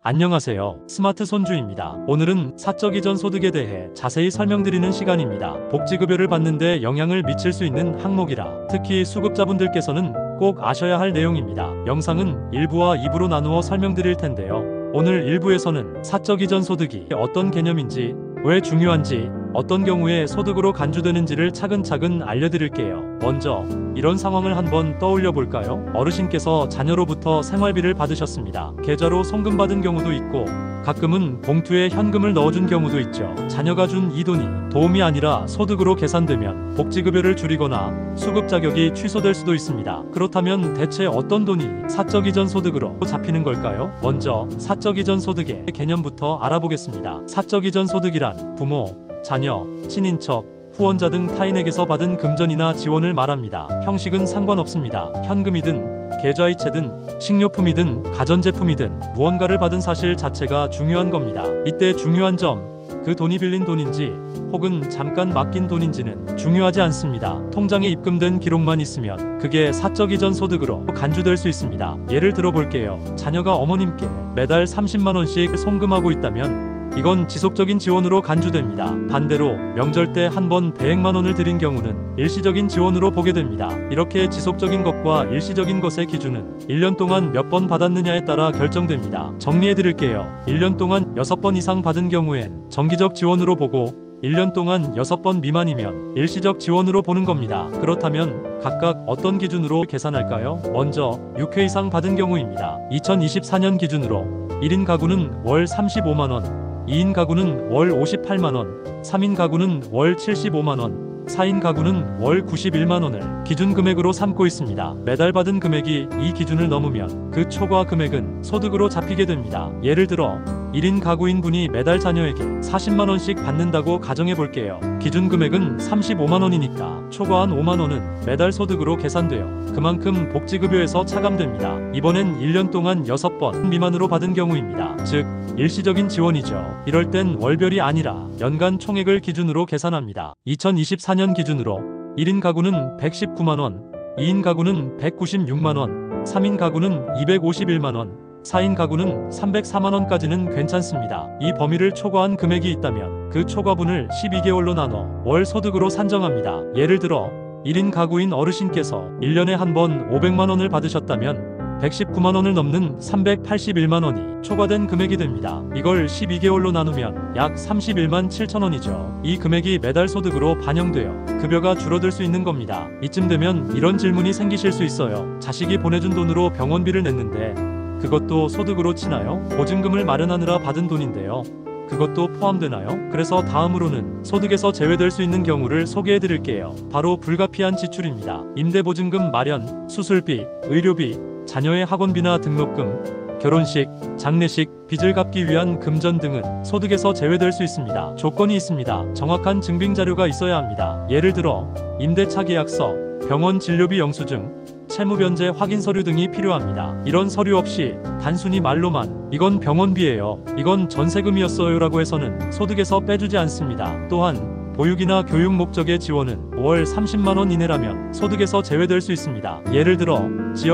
안녕하세요. 스마트 손주입니다. 오늘은 사적 이전 소득에 대해 자세히 설명드리는 시간입니다. 복지급여를 받는데 영향을 미칠 수 있는 항목이라 특히 수급자분들께서는 꼭 아셔야 할 내용입니다. 영상은 1부와 2부로 나누어 설명드릴 텐데요. 오늘 1부에서는 사적 이전 소득이 어떤 개념인지, 왜 중요한지, 어떤 경우에 소득으로 간주되는지를 차근차근 알려드릴게요. 먼저 이런 상황을 한번 떠올려 볼까요? 어르신께서 자녀로부터 생활비를 받으셨습니다. 계좌로 송금받은 경우도 있고 가끔은 봉투에 현금을 넣어준 경우도 있죠. 자녀가 준 이 돈이 도움이 아니라 소득으로 계산되면 복지급여를 줄이거나 수급 자격이 취소될 수도 있습니다. 그렇다면 대체 어떤 돈이 사적 이전 소득으로 잡히는 걸까요? 먼저 사적 이전 소득의 개념부터 알아보겠습니다. 사적 이전 소득이란 부모, 자녀, 친인척, 후원자 등 타인에게서 받은 금전이나 지원을 말합니다. 형식은 상관없습니다. 현금이든 계좌이체든 식료품이든 가전제품이든 무언가를 받은 사실 자체가 중요한 겁니다. 이때 중요한 점, 그 돈이 빌린 돈인지 혹은 잠깐 맡긴 돈인지는 중요하지 않습니다. 통장에 입금된 기록만 있으면 그게 사적 이전 소득으로 간주될 수 있습니다. 예를 들어 볼게요. 자녀가 어머님께 매달 30만 원씩 송금하고 있다면 이건 지속적인 지원으로 간주됩니다. 반대로 명절 때 한 번 100만 원을 드린 경우는 일시적인 지원으로 보게 됩니다. 이렇게 지속적인 것과 일시적인 것의 기준은 1년 동안 몇 번 받았느냐에 따라 결정됩니다. 정리해 드릴게요. 1년 동안 6번 이상 받은 경우엔 정기적 지원으로 보고 1년 동안 6번 미만이면 일시적 지원으로 보는 겁니다. 그렇다면 각각 어떤 기준으로 계산할까요? 먼저 6회 이상 받은 경우입니다. 2024년 기준으로 1인 가구는 월 35만 원, 2인 가구는 월 58만원, 3인 가구는 월 75만원, 4인 가구는 월 91만원을 기준 금액으로 삼고 있습니다. 매달 받은 금액이 이 기준을 넘으면 그 초과 금액은 소득으로 잡히게 됩니다. 예를 들어 1인 가구인 분이 매달 자녀에게 40만원씩 받는다고 가정해 볼게요. 기준 금액은 35만원이니까 초과한 5만원은 매달 소득으로 계산되어 그만큼 복지급여에서 차감됩니다. 이번엔 1년 동안 6번 미만으로 받은 경우입니다. 즉 일시적인 지원이죠. 이럴 땐 월별이 아니라 연간 총액을 기준으로 계산합니다. 2024년 기준으로 1인 가구는 119만원, 2인 가구는 196만원, 3인 가구는 251만원, 4인 가구는 304만원까지는 괜찮습니다. 이 범위를 초과한 금액이 있다면 그 초과분을 12개월로 나눠 월 소득으로 산정합니다. 예를 들어 1인 가구인 어르신께서 1년에 한 번 500만원을 받으셨다면 119만원을 넘는 381만원이 초과된 금액이 됩니다. 이걸 12개월로 나누면 약 31만 7천원이죠. 이 금액이 매달 소득으로 반영되어 급여가 줄어들 수 있는 겁니다. 이쯤 되면 이런 질문이 생기실 수 있어요. 자식이 보내준 돈으로 병원비를 냈는데 그것도 소득으로 치나요? 보증금을 마련하느라 받은 돈인데요. 그것도 포함되나요? 그래서 다음으로는 소득에서 제외될 수 있는 경우를 소개해 드릴게요. 바로 불가피한 지출입니다. 임대보증금 마련, 수술비, 의료비, 자녀의 학원비나 등록금, 결혼식, 장례식, 빚을 갚기 위한 금전 등은 소득에서 제외될 수 있습니다. 조건이 있습니다. 정확한 증빙 자료가 있어야 합니다. 예를 들어 임대차 계약서, 병원 진료비 영수증, 채무 변제 확인 서류 등이 필요합니다. 이런 서류 없이 단순히 말로만 이건 병원비예요, 이건 전세금이었어요 라고 해서는 소득에서 빼주지 않습니다. 또한 보육이나 교육 목적의 지원은 월 30만원 이내라면 소득에서 제외될 수 있습니다. 예를 들어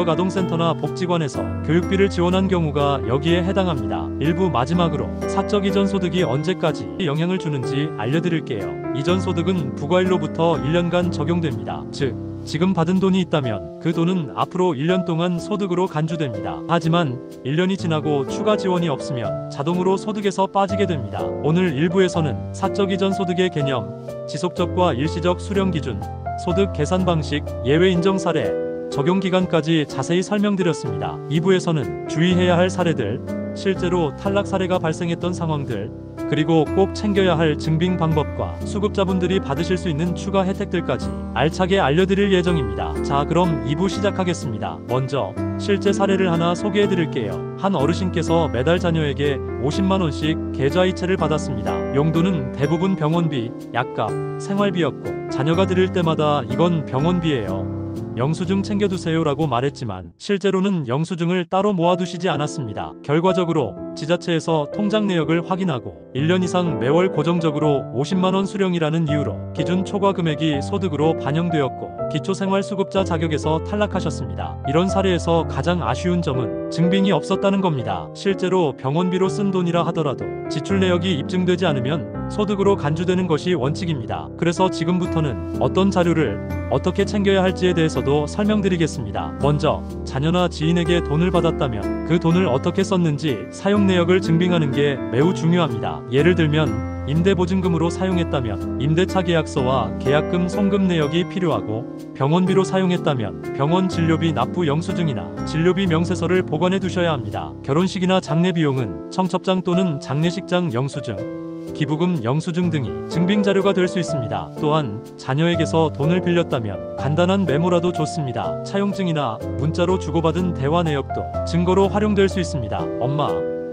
지역아동센터나 복지관에서 교육비를 지원한 경우가 여기에 해당합니다. 일부 마지막으로 사적 이전 소득이 언제까지 영향을 주는지 알려드릴게요. 이전 소득은 부과일로부터 1년간 적용됩니다. 즉 지금 받은 돈이 있다면 그 돈은 앞으로 1년 동안 소득으로 간주됩니다. 하지만 1년이 지나고 추가 지원이 없으면 자동으로 소득에서 빠지게 됩니다. 오늘 1부에서는 사적 이전 소득의 개념, 지속적과 일시적 수령 기준, 소득 계산 방식, 예외 인정 사례, 적용 기간까지 자세히 설명드렸습니다. 2부에서는 주의해야 할 사례들, 실제로 탈락 사례가 발생했던 상황들, 그리고 꼭 챙겨야 할 증빙 방법과 수급자분들이 받으실 수 있는 추가 혜택들까지 알차게 알려드릴 예정입니다. 자, 그럼 2부 시작하겠습니다. 먼저 실제 사례를 하나 소개해 드릴게요. 한 어르신께서 매달 자녀에게 50만원씩 계좌이체를 받았습니다. 용도는 대부분 병원비, 약값, 생활비였고 자녀가 드릴 때마다 이건 병원비예요, 영수증 챙겨두세요 라고 말했지만 실제로는 영수증을 따로 모아두시지 않았습니다. 결과적으로 지자체에서 통장 내역을 확인하고 1년 이상 매월 고정적으로 50만원 수령이라는 이유로 기준 초과 금액이 소득으로 반영되었고 기초생활수급자 자격에서 탈락하셨습니다. 이런 사례에서 가장 아쉬운 점은 증빙이 없었다는 겁니다. 실제로 병원비로 쓴 돈이라 하더라도 지출 내역이 입증되지 않으면 소득으로 간주되는 것이 원칙입니다. 그래서 지금부터는 어떤 자료를 어떻게 챙겨야 할지에 대해서도 설명드리겠습니다. 먼저 자녀나 지인에게 돈을 받았다면 그 돈을 어떻게 썼는지 사용 내역을 증빙하는 게 매우 중요합니다. 예를 들면 임대보증금으로 사용했다면 임대차 계약서와 계약금 송금 내역이 필요하고, 병원비로 사용했다면 병원 진료비 납부 영수증이나 진료비 명세서를 보관해 두셔야 합니다. 결혼식이나 장례 비용은 청첩장 또는 장례식장 영수증, 기부금 영수증 등이 증빙 자료가 될 수 있습니다. 또한 자녀에게서 돈을 빌렸다면 간단한 메모라도 좋습니다. 차용증이나 문자로 주고받은 대화 내역도 증거로 활용될 수 있습니다. 엄마,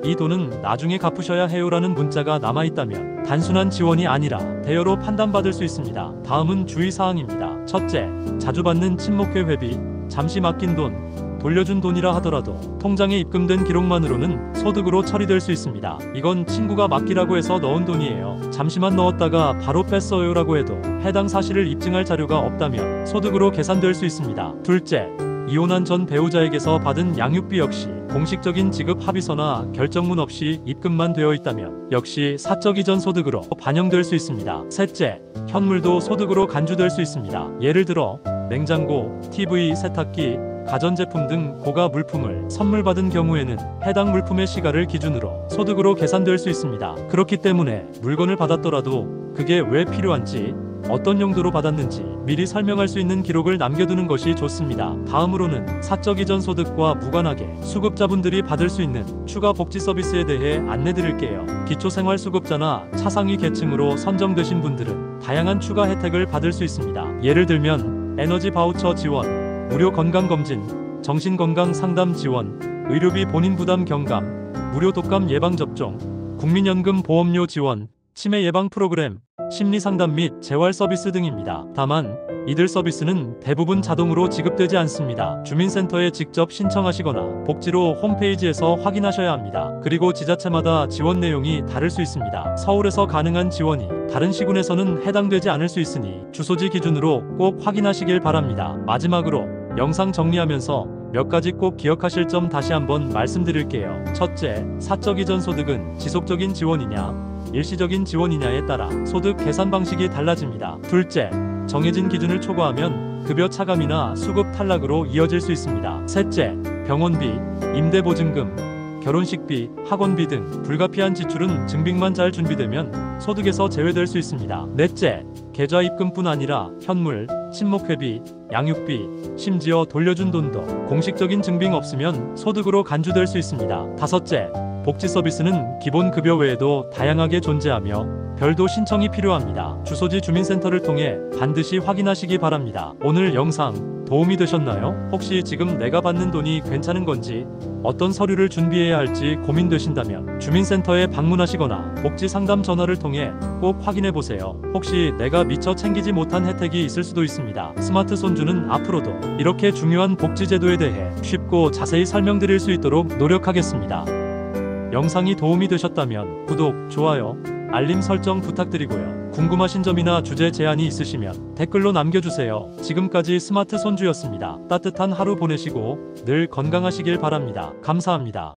이 돈은 나중에 갚으셔야 해요라는 문자가 남아있다면 단순한 지원이 아니라 대여로 판단받을 수 있습니다. 다음은 주의사항입니다. 첫째, 자주 받는 친목회 회비, 잠시 맡긴 돈, 돌려준 돈이라 하더라도 통장에 입금된 기록만으로는 소득으로 처리될 수 있습니다. 이건 친구가 맡기라고 해서 넣은 돈이에요. 잠시만 넣었다가 바로 뺐어요라고 해도 해당 사실을 입증할 자료가 없다면 소득으로 계산될 수 있습니다. 둘째, 이혼한 전 배우자에게서 받은 양육비 역시 공식적인 지급 합의서나 결정문 없이 입금만 되어 있다면 역시 사적 이전 소득으로 반영될 수 있습니다. 셋째, 현물도 소득으로 간주될 수 있습니다. 예를 들어 냉장고, TV, 세탁기, 가전제품 등 고가 물품을 선물 받은 경우에는 해당 물품의 시가를 기준으로 소득으로 계산될 수 있습니다. 그렇기 때문에 물건을 받았더라도 그게 왜 필요한지, 어떤 용도로 받았는지 미리 설명할 수 있는 기록을 남겨두는 것이 좋습니다. 다음으로는 사적 이전 소득과 무관하게 수급자분들이 받을 수 있는 추가 복지 서비스에 대해 안내드릴게요. 기초생활수급자나 차상위 계층으로 선정되신 분들은 다양한 추가 혜택을 받을 수 있습니다. 예를 들면 에너지 바우처 지원, 무료 건강검진, 정신건강 상담 지원, 의료비 본인 부담 경감, 무료 독감 예방접종, 국민연금 보험료 지원, 치매 예방 프로그램, 심리상담 및 재활 서비스 등입니다. 다만 이들 서비스는 대부분 자동으로 지급되지 않습니다. 주민센터에 직접 신청하시거나 복지로 홈페이지에서 확인하셔야 합니다. 그리고 지자체마다 지원 내용이 다를 수 있습니다. 서울에서 가능한 지원이 다른 시군에서는 해당되지 않을 수 있으니 주소지 기준으로 꼭 확인하시길 바랍니다. 마지막으로 영상 정리하면서 몇 가지 꼭 기억하실 점 다시 한번 말씀드릴게요. 첫째, 사적 이전 소득은 지속적인 지원이냐, 일시적인 지원이냐에 따라 소득 계산 방식이 달라집니다. 둘째, 정해진 기준을 초과하면 급여 차감이나 수급 탈락으로 이어질 수 있습니다. 셋째, 병원비, 임대보증금, 결혼식비, 학원비 등 불가피한 지출은 증빙만 잘 준비되면 소득에서 제외될 수 있습니다. 넷째, 계좌 입금뿐 아니라 현물, 친목회비, 양육비, 심지어 돌려준 돈도 공식적인 증빙 없으면 소득으로 간주될 수 있습니다. 다섯째, 복지 서비스는 기본 급여 외에도 다양하게 존재하며 별도 신청이 필요합니다. 주소지 주민센터를 통해 반드시 확인하시기 바랍니다. 오늘 영상 도움이 되셨나요? 혹시 지금 내가 받는 돈이 괜찮은 건지, 어떤 서류를 준비해야 할지 고민되신다면 주민센터에 방문하시거나 복지 상담 전화를 통해 꼭 확인해 보세요. 혹시 내가 미처 챙기지 못한 혜택이 있을 수도 있습니다. 스마트 손주는 앞으로도 이렇게 중요한 복지 제도에 대해 쉽고 자세히 설명드릴 수 있도록 노력하겠습니다. 영상이 도움이 되셨다면 구독, 좋아요, 알림 설정 부탁드리고요. 궁금하신 점이나 주제 제안이 있으시면 댓글로 남겨주세요. 지금까지 스마트 손주였습니다. 따뜻한 하루 보내시고 늘 건강하시길 바랍니다. 감사합니다.